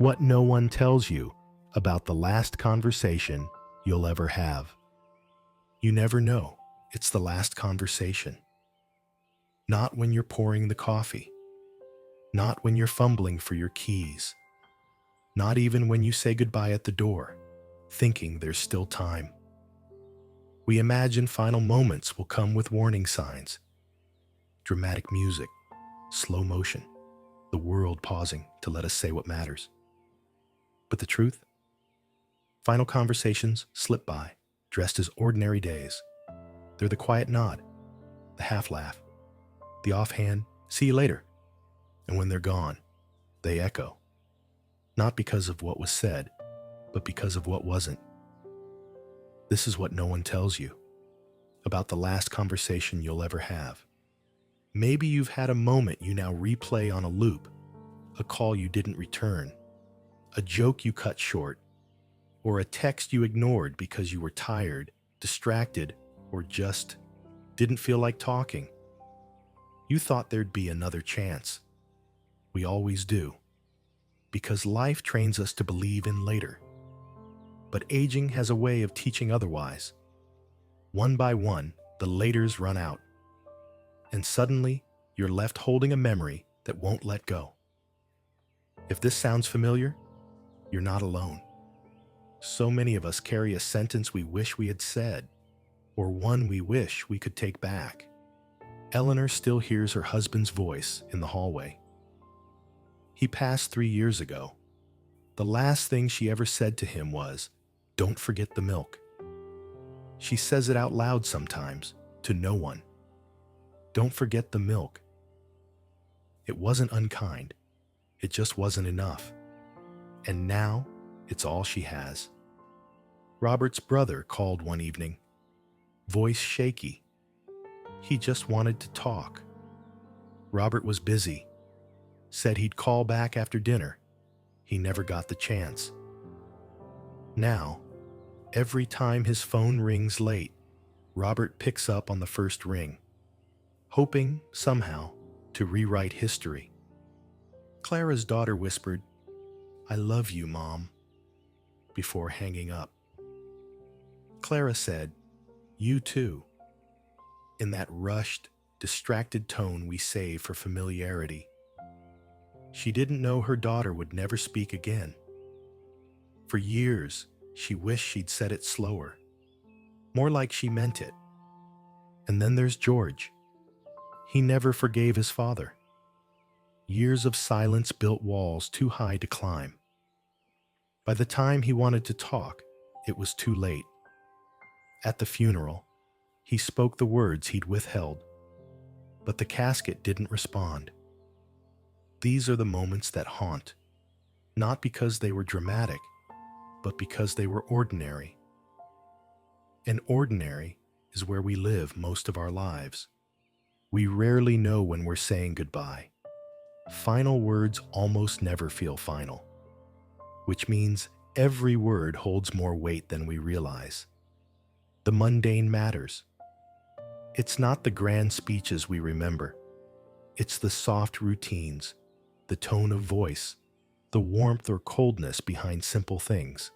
What no one tells you about the last conversation you'll ever have. You never know it's the last conversation. Not when you're pouring the coffee. Not when you're fumbling for your keys. Not even when you say goodbye at the door, thinking there's still time. We imagine final moments will come with warning signs. Dramatic music, slow motion, the world pausing to let us say what matters. But the truth? Final conversations slip by, dressed as ordinary days. They're the quiet nod, the half laugh, the offhand, see you later. And when they're gone, they echo. Not because of what was said, but because of what wasn't. This is what no one tells you about the last conversation you'll ever have. Maybe you've had a moment you now replay on a loop, a call you didn't return, a joke you cut short, or a text you ignored because you were tired, distracted, or just didn't feel like talking. You thought there'd be another chance. We always do, because life trains us to believe in later. But aging has a way of teaching otherwise. One by one, the laters run out, and suddenly you're left holding a memory that won't let go. If this sounds familiar, you're not alone. So many of us carry a sentence we wish we had said, or one we wish we could take back. Eleanor still hears her husband's voice in the hallway. He passed 3 years ago. The last thing she ever said to him was, "Don't forget the milk." She says it out loud sometimes, to no one. Don't forget the milk. It wasn't unkind. It just wasn't enough. And now, it's all she has. Robert's brother called one evening, voice shaky. He just wanted to talk. Robert was busy, said he'd call back after dinner. He never got the chance. Now, every time his phone rings late, Robert picks up on the first ring, hoping, somehow, to rewrite history. Clara's daughter whispered, "I love you, Mom," before hanging up. Clara said, "You too," in that rushed, distracted tone we save for familiarity. She didn't know her daughter would never speak again. For years, she wished she'd said it slower, more like she meant it. And then there's George. He never forgave his father. Years of silence built walls too high to climb. By the time he wanted to talk, it was too late. At the funeral, he spoke the words he'd withheld, but the casket didn't respond. These are the moments that haunt, not because they were dramatic, but because they were ordinary. And ordinary is where we live most of our lives. We rarely know when we're saying goodbye. Final words almost never feel final, which means every word holds more weight than we realize. The mundane matters. It's not the grand speeches we remember. It's the soft routines, the tone of voice, the warmth or coldness behind simple things.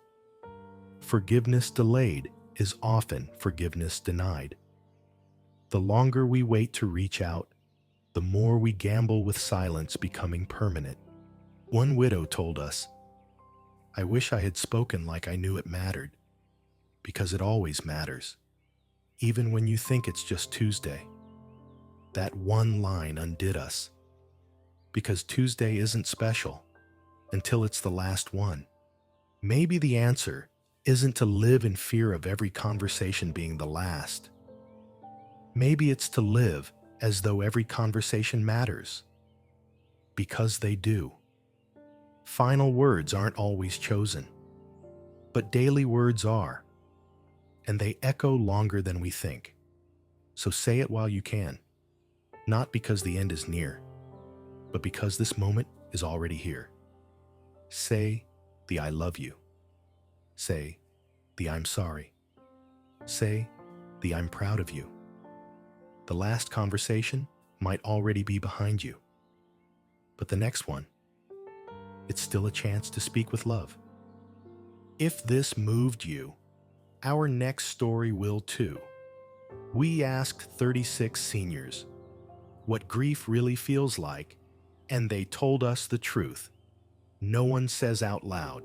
Forgiveness delayed is often forgiveness denied. The longer we wait to reach out, the more we gamble with silence becoming permanent. One widow told us, "I wish I had spoken like I knew it mattered, because it always matters, even when you think it's just Tuesday." That one line undid us, because Tuesday isn't special until it's the last one. Maybe the answer isn't to live in fear of every conversation being the last. Maybe it's to live as though every conversation matters, because they do. Final words aren't always chosen, but daily words are, and they echo longer than we think. So say it while you can, not because the end is near, but because this moment is already here. Say the "I love you." Say the "I'm sorry." Say the "I'm proud of you." The last conversation might already be behind you, but the next one, it's still a chance to speak with love. If this moved you, our next story will too. We asked 36 seniors what grief really feels like, and they told us the truth. No one says out loud,